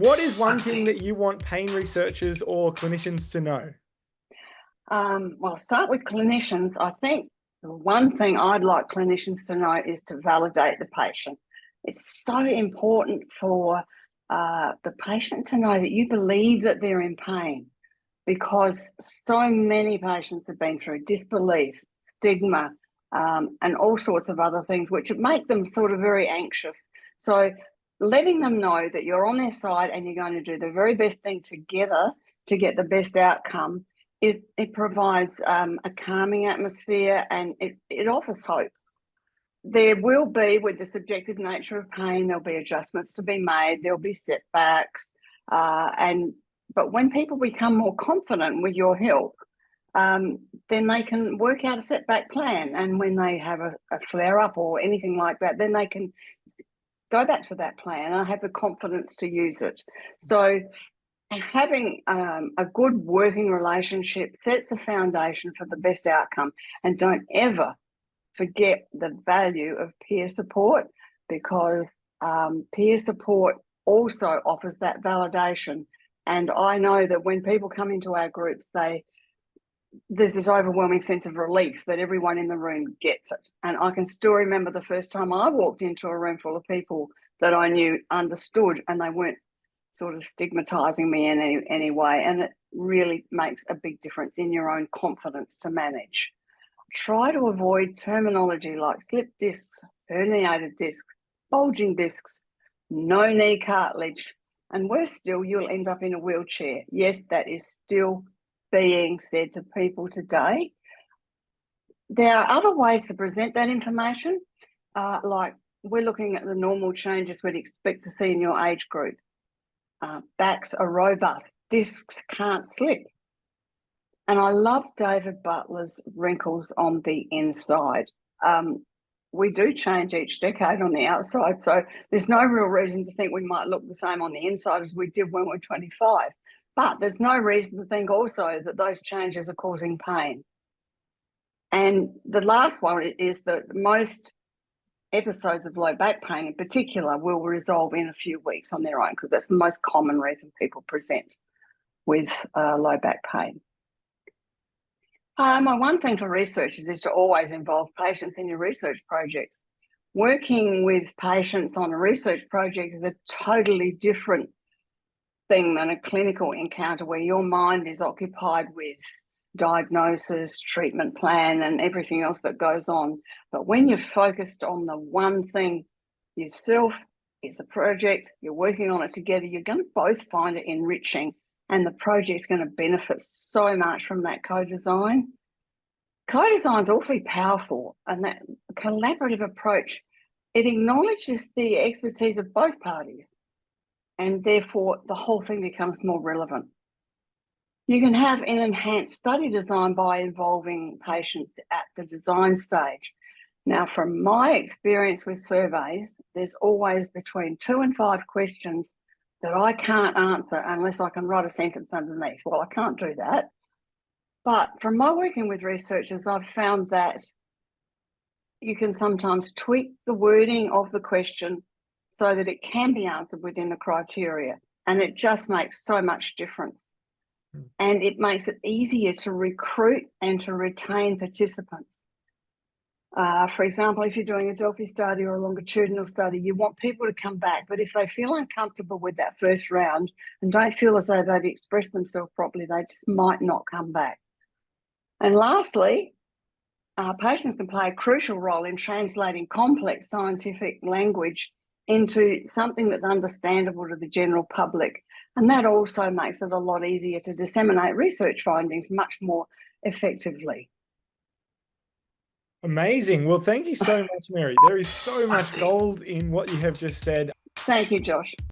What is one thing that you want pain researchers or clinicians to know? Well, I'll start with clinicians. I think the one thing I'd like clinicians to know is to validate the patient. It's so important for the patient to know that you believe that they're in pain, because so many patients have been through disbelief, stigma, and all sorts of other things which make them sort of very anxious. So letting them know that you're on their side and you're going to do the very best thing together to get the best outcome, it provides a calming atmosphere, and it offers hope. There will be, with the subjective nature of pain, there'll be adjustments to be made, there'll be setbacks, but when people become more confident with your help, then they can work out a setback plan. And when they have a flare-up or anything like that, then they can go back to that plan and have the confidence to use it. So having a good working relationship sets the foundation for the best outcome. And don't ever forget the value of peer support, because peer support also offers that validation. And I know that when people come into our groups, there's this overwhelming sense of relief that everyone in the room gets it. And I can still remember the first time I walked into a room full of people that I knew understood, and they weren't sort of stigmatizing me in any way. And it really makes a big difference in your own confidence to manage. Try to avoid terminology like slip discs, herniated discs, bulging discs, no knee cartilage, and worse still, you'll end up in a wheelchair. Yes, that is still being said to people today. There are other ways to present that information, like we're looking at the normal changes we'd expect to see in your age group. Backs are robust, discs can't slip. And I love David Butler's wrinkles on the inside. We do change each decade on the outside, so there's no real reason to think we might look the same on the inside as we did when we were 25. But there's no reason to think also that those changes are causing pain. And the last one is that most episodes of low back pain in particular will resolve in a few weeks on their own, because that's the most common reason people present with low back pain. My one thing for researchers is to always involve patients in your research projects. Working with patients on a research project is a totally different thing than a clinical encounter where your mind is occupied with diagnosis, treatment plan, and everything else that goes on. But when you're focused on the one thing yourself, it's a project, you're working on it together, you're going to both find it enriching, and the project's going to benefit so much from that co-design. Co-design's awfully powerful, and that collaborative approach, it acknowledges the expertise of both parties, and therefore the whole thing becomes more relevant. You can have an enhanced study design by involving patients at the design stage. Now, from my experience with surveys, there's always between 2 and 5 questions that I can't answer unless I can write a sentence underneath. Well, I can't do that. But from my working with researchers, I've found that you can sometimes tweak the wording of the question so that it can be answered within the criteria. And it just makes so much difference. And it makes it easier to recruit and to retain participants. For example, if you're doing a Delphi study or a longitudinal study, you want people to come back. But if they feel uncomfortable with that first round and don't feel as though they've expressed themselves properly, they just might not come back. And lastly, patients can play a crucial role in translating complex scientific language into something that's understandable to the general public. And that also makes it a lot easier to disseminate research findings much more effectively. Amazing. Well, thank you so much, Mary. There is so much gold in what you have just said. Thank you, Josh.